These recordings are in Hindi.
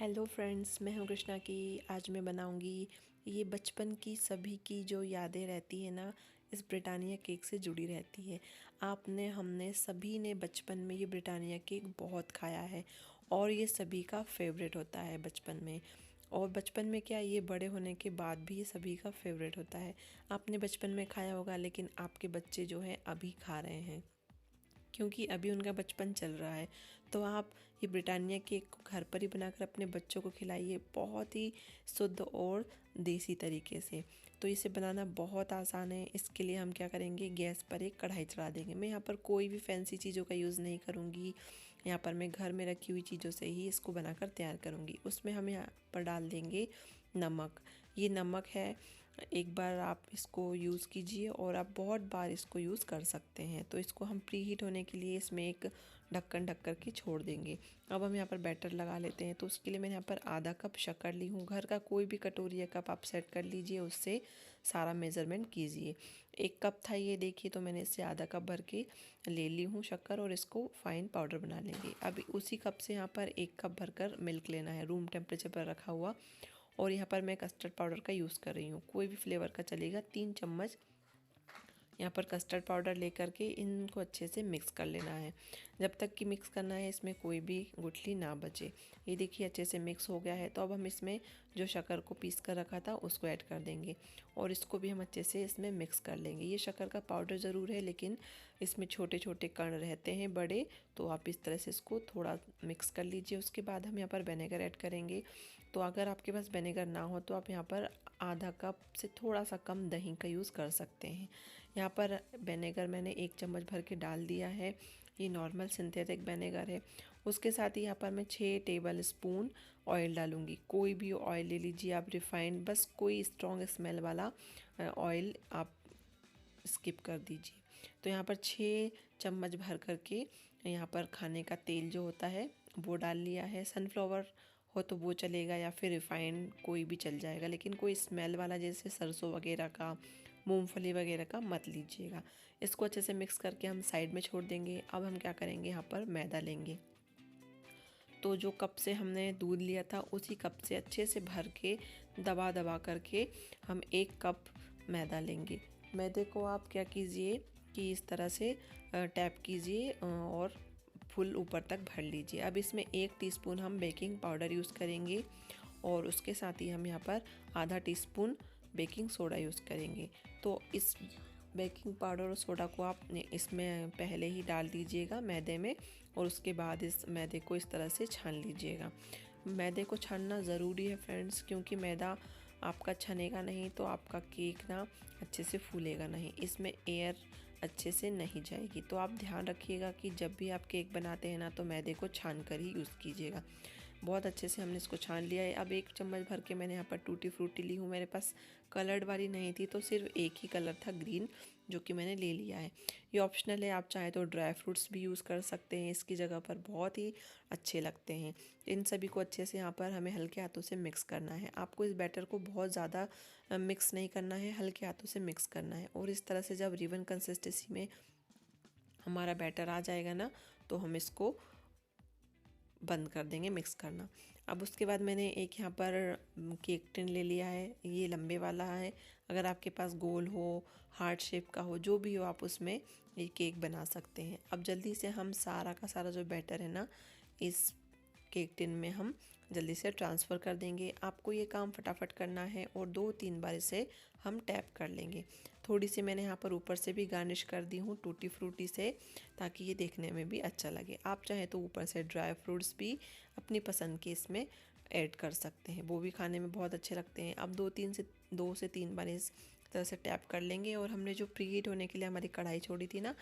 हेलो फ्रेंड्स, मैं हूँ कृष्णा की। आज मैं बनाऊँगी ये बचपन की सभी की जो यादें रहती है ना, इस ब्रिटानिया केक से जुड़ी रहती है। आपने हमने सभी ने बचपन में ये ब्रिटानिया केक बहुत खाया है और ये सभी का फेवरेट होता है बचपन में। और बचपन में क्या, ये बड़े होने के बाद भी ये सभी का फेवरेट होता है। आपने बचपन में खाया होगा, लेकिन आपके बच्चे जो हैं अभी खा रहे हैं क्योंकि अभी उनका बचपन चल रहा है। तो आप ये ब्रिटानिया केक को घर पर ही बनाकर अपने बच्चों को खिलाइए, बहुत ही शुद्ध और देसी तरीके से। तो इसे बनाना बहुत आसान है। इसके लिए हम क्या करेंगे, गैस पर एक कढ़ाई चढ़ा देंगे। मैं यहाँ पर कोई भी फैंसी चीज़ों का यूज़ नहीं करूँगी। यहाँ पर मैं घर में रखी हुई चीज़ों से ही इसको बनाकर तैयार करूँगी। उसमें हम यहाँ पर डाल देंगे नमक। ये नमक है, एक बार आप इसको यूज़ कीजिए और आप बहुत बार इसको यूज़ कर सकते हैं। तो इसको हम प्री हीट होने के लिए इसमें एक ढक्कन ढक कर के छोड़ देंगे। अब हम यहाँ पर बैटर लगा लेते हैं। तो उसके लिए मैंने यहाँ पर आधा कप शक्कर ली हूँ। घर का कोई भी कटोरी या कप आप सेट कर लीजिए, उससे सारा मेज़रमेंट कीजिए। 1 कप था ये, देखिए। तो मैंने इससे आधा कप भर के ले ली हूँ शक्कर और इसको फाइन पाउडर बना लेंगे। अब उसी कप से यहाँ पर 1 कप भरकर मिल्क लेना है, रूम टेम्परेचर पर रखा हुआ। और यहाँ पर मैं कस्टर्ड पाउडर का यूज़ कर रही हूँ, कोई भी फ्लेवर का चलेगा। 3 चम्मच यहाँ पर कस्टर्ड पाउडर लेकर के इनको अच्छे से मिक्स कर लेना है। जब तक कि मिक्स करना है इसमें कोई भी गुठली ना बचे। ये देखिए अच्छे से मिक्स हो गया है। तो अब हम इसमें जो शक्कर को पीस कर रखा था उसको ऐड कर देंगे और इसको भी हम अच्छे से इसमें मिक्स कर लेंगे। ये शक्कर का पाउडर ज़रूर है, लेकिन इसमें छोटे छोटे कण रहते हैं बड़े, तो आप इस तरह से इसको थोड़ा मिक्स कर लीजिए। उसके बाद हम यहाँ पर विनेगर ऐड करेंगे। तो अगर आपके पास विनेगर ना हो तो आप यहाँ पर आधा कप से थोड़ा सा कम दही का यूज़ कर सकते हैं। यहाँ पर विनेगर मैंने 1 चम्मच भर के डाल दिया है। ये नॉर्मल सिंथेटिक विनेगर है। उसके साथ ही यहाँ पर मैं 6 टेबल स्पून ऑयल डालूँगी। कोई भी ऑयल ले लीजिए आप, रिफाइंड, बस कोई स्ट्रॉन्ग स्मेल वाला ऑयल आप स्किप कर दीजिए। तो यहाँ पर 6 चम्मच भर करके यहाँ पर खाने का तेल जो होता है वो डाल लिया है। सनफ्लावर हो तो वो चलेगा या फिर रिफाइंड कोई भी चल जाएगा, लेकिन कोई स्मेल वाला जैसे सरसों वगैरह का, मूंगफली वगैरह का मत लीजिएगा। इसको अच्छे से मिक्स करके हम साइड में छोड़ देंगे। अब हम क्या करेंगे, यहाँ पर मैदा लेंगे। तो जो कप से हमने दूध लिया था उसी कप से अच्छे से भर के दबा दबा करके हम 1 कप मैदा लेंगे। मैदे को आप क्या कीजिए कि इस तरह से टैप कीजिए और फुल ऊपर तक भर लीजिए। अब इसमें 1 टीस्पून हम बेकिंग पाउडर यूज़ करेंगे और उसके साथ ही हम यहाँ पर आधा टीस्पून बेकिंग सोडा यूज़ करेंगे। तो इस बेकिंग पाउडर और सोडा को आप इसमें पहले ही डाल दीजिएगा मैदे में, और उसके बाद इस मैदे को इस तरह से छान लीजिएगा। मैदे को छानना ज़रूरी है फ्रेंड्स, क्योंकि मैदा आपका छनेगा नहीं तो आपका केक ना अच्छे से फूलेगा नहीं, इसमें एयर अच्छे से नहीं जाएगी। तो आप ध्यान रखिएगा कि जब भी आप केक बनाते हैं ना, तो मैदे को छान कर ही यूज़ कीजिएगा। बहुत अच्छे से हमने इसको छान लिया है। अब 1 चम्मच भर के मैंने यहाँ पर टूटी फ्रूटी ली हूँ। मेरे पास कलर्ड वाली नहीं थी, तो सिर्फ एक ही कलर था, ग्रीन, जो कि मैंने ले लिया है। ये ऑप्शनल है, आप चाहे तो ड्राई फ्रूट्स भी यूज़ कर सकते हैं इसकी जगह पर, बहुत ही अच्छे लगते हैं। इन सभी को अच्छे से यहाँ पर हमें हल्के हाथों से मिक्स करना है। आपको इस बैटर को बहुत ज़्यादा मिक्स नहीं करना है, हल्के हाथों से मिक्स करना है। और इस तरह से जब रिबन कंसिस्टेंसी में हमारा बैटर आ जाएगा ना, तो हम इसको बंद कर देंगे मिक्स करना। अब उसके बाद मैंने एक यहाँ पर केक टिन ले लिया है। ये लंबे वाला है। अगर आपके पास गोल हो, हार्ट शेप का हो, जो भी हो, आप उसमें ये केक बना सकते हैं। अब जल्दी से हम सारा का सारा जो बैटर है ना, इस केक टिन में हम जल्दी से ट्रांसफ़र कर देंगे। आपको ये काम फटाफट करना है और 2-3 बार इसे हम टैप कर लेंगे। थोड़ी सी मैंने यहाँ पर ऊपर से भी गार्निश कर दी हूँ टूटी फ्रूटी से, ताकि ये देखने में भी अच्छा लगे। आप चाहें तो ऊपर से ड्राई फ्रूट्स भी अपनी पसंद के इसमें ऐड कर सकते हैं, वो भी खाने में बहुत अच्छे लगते हैं। अब 2 से 3 बार इस तरह से टैप कर लेंगे। और हमने जो प्री हीट होने के लिए हमारी कढ़ाई छोड़ी थी ना,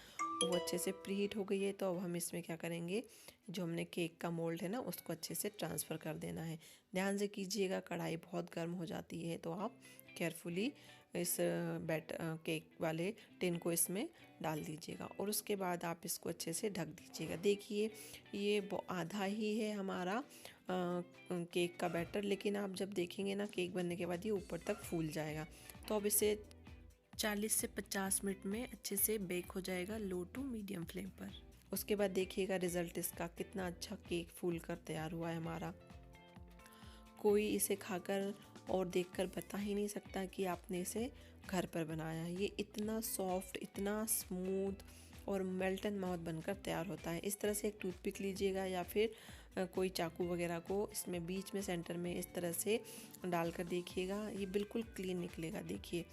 वो अच्छे से प्री हीट हो गई है। तो अब हम इसमें क्या करेंगे, जो हमने केक का मोल्ड है ना, उसको अच्छे से ट्रांसफ़र कर देना है। ध्यान से कीजिएगा, कढ़ाई बहुत गर्म हो जाती है, तो आप केयरफुली इस केक वाले टिन को इसमें डाल दीजिएगा और उसके बाद आप इसको अच्छे से ढक दीजिएगा। देखिए ये आधा ही है हमारा केक का बैटर, लेकिन आप जब देखेंगे ना केक बनने के बाद ये ऊपर तक फूल जाएगा। तो अब इसे 40 से 50 मिनट में अच्छे से बेक हो जाएगा, लो टू मीडियम फ्लेम पर। उसके बाद देखिएगा रिज़ल्ट इसका, कितना अच्छा केक फूल कर तैयार हुआ है हमारा। कोई इसे खाकर और देखकर बता ही नहीं सकता कि आपने इसे घर पर बनाया है। ये इतना सॉफ्ट, इतना स्मूथ और मेल्ट एंड माउथ बनकर तैयार होता है। इस तरह से एक टूथपिक लीजिएगा या फिर कोई चाकू वगैरह को इसमें बीच में सेंटर में इस तरह से डालकर देखिएगा, ये बिल्कुल क्लीन निकलेगा। देखिए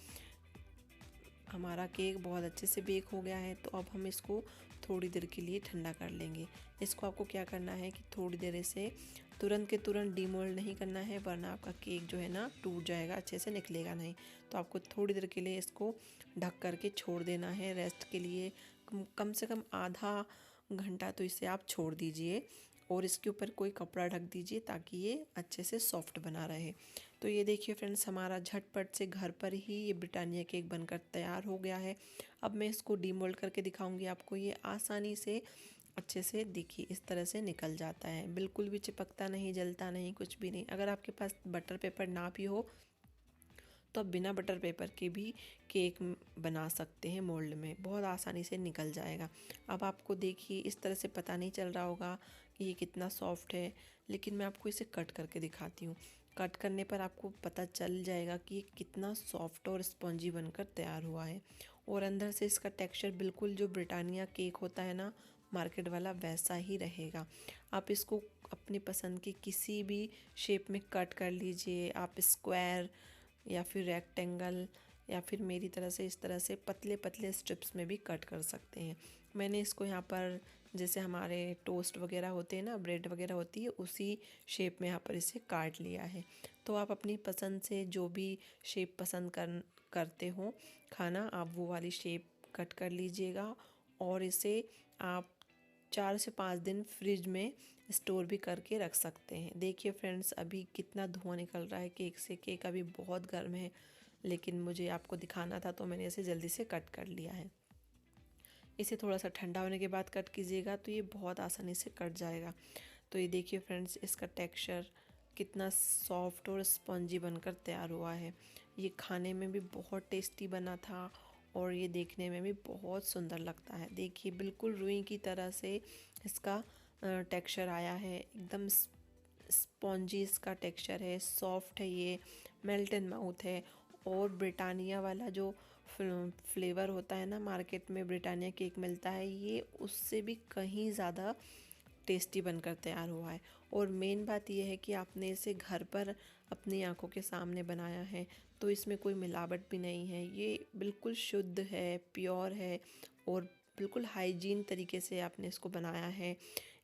हमारा केक बहुत अच्छे से बेक हो गया है। तो अब हम इसको थोड़ी देर के लिए ठंडा कर लेंगे। इसको आपको क्या करना है कि थोड़ी देर से तुरंत के तुरंत डीमोल्ड नहीं करना है, वरना आपका केक जो है ना टूट जाएगा, अच्छे से निकलेगा नहीं। तो आपको थोड़ी देर के लिए इसको ढक करके छोड़ देना है रेस्ट के लिए। कम से कम आधा घंटा तो इसे आप छोड़ दीजिए और इसके ऊपर कोई कपड़ा ढक दीजिए ताकि ये अच्छे से सॉफ्ट बना रहे। तो ये देखिए फ्रेंड्स, हमारा झटपट से घर पर ही ये ब्रिटानिया केक बनकर तैयार हो गया है। अब मैं इसको डीमोल्ड करके दिखाऊंगी आपको। ये आसानी से अच्छे से देखिए इस तरह से निकल जाता है, बिल्कुल भी चिपकता नहीं, जलता नहीं, कुछ भी नहीं। अगर आपके पास बटर पेपर ना भी हो तो आप बिना बटर पेपर के भी केक बना सकते हैं मोल्ड में, बहुत आसानी से निकल जाएगा। अब आपको देखिए इस तरह से पता नहीं चल रहा होगा कि ये कितना सॉफ्ट है, लेकिन मैं आपको इसे कट करके दिखाती हूँ। कट करने पर आपको पता चल जाएगा कि ये कितना सॉफ्ट और स्पॉन्जी बनकर तैयार हुआ है। और अंदर से इसका टेक्सचर बिल्कुल जो ब्रिटानिया केक होता है ना मार्केट वाला, वैसा ही रहेगा। आप इसको अपनी पसंद की किसी भी शेप में कट कर लीजिए, आप स्क्वायर या फिर रेक्टेंगल या फिर मेरी तरह से इस तरह से पतले पतले स्ट्रिप्स में भी कट कर सकते हैं। मैंने इसको यहाँ पर जैसे हमारे टोस्ट वगैरह होते हैं ना, ब्रेड वगैरह होती है, उसी शेप में यहाँ पर इसे काट लिया है। तो आप अपनी पसंद से जो भी शेप पसंद करते हो खाना, आप वो वाली शेप कट कर लीजिएगा और इसे आप 4 से 5 दिन फ्रिज में स्टोर भी करके रख सकते हैं। देखिए फ्रेंड्स, अभी कितना धुआं निकल रहा है केक से। केक अभी बहुत गर्म है, लेकिन मुझे आपको दिखाना था तो मैंने इसे जल्दी से कट कर लिया है। इसे थोड़ा सा ठंडा होने के बाद कट कीजिएगा तो ये बहुत आसानी से कट जाएगा। तो ये देखिए फ्रेंड्स, इसका टेक्सचर कितना सॉफ्ट और स्पंजी बनकर तैयार हुआ है। ये खाने में भी बहुत टेस्टी बना था और ये देखने में भी बहुत सुंदर लगता है। देखिए बिल्कुल रुई की तरह से इसका टेक्सचर आया है, एकदम स्पॉन्जी इसका टेक्सचर है, सॉफ्ट है, ये मेल्ट इन माउथ है। और ब्रिटानिया वाला जो फ्लेवर होता है ना, मार्केट में ब्रिटानिया केक मिलता है, ये उससे भी कहीं ज़्यादा टेस्टी बनकर तैयार हुआ है। और मेन बात यह है कि आपने इसे घर पर अपनी आंखों के सामने बनाया है, तो इसमें कोई मिलावट भी नहीं है। ये बिल्कुल शुद्ध है, प्योर है और बिल्कुल हाइजीन तरीके से आपने इसको बनाया है।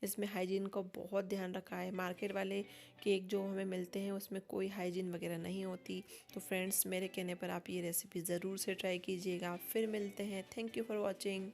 इसमें हाइजीन का बहुत ध्यान रखा है। मार्केट वाले केक जो हमें मिलते हैं उसमें कोई हाइजीन वगैरह नहीं होती। तो फ्रेंड्स, मेरे कहने पर आप ये रेसिपी ज़रूर से ट्राई कीजिएगा। फिर मिलते हैं। Thank you for watching.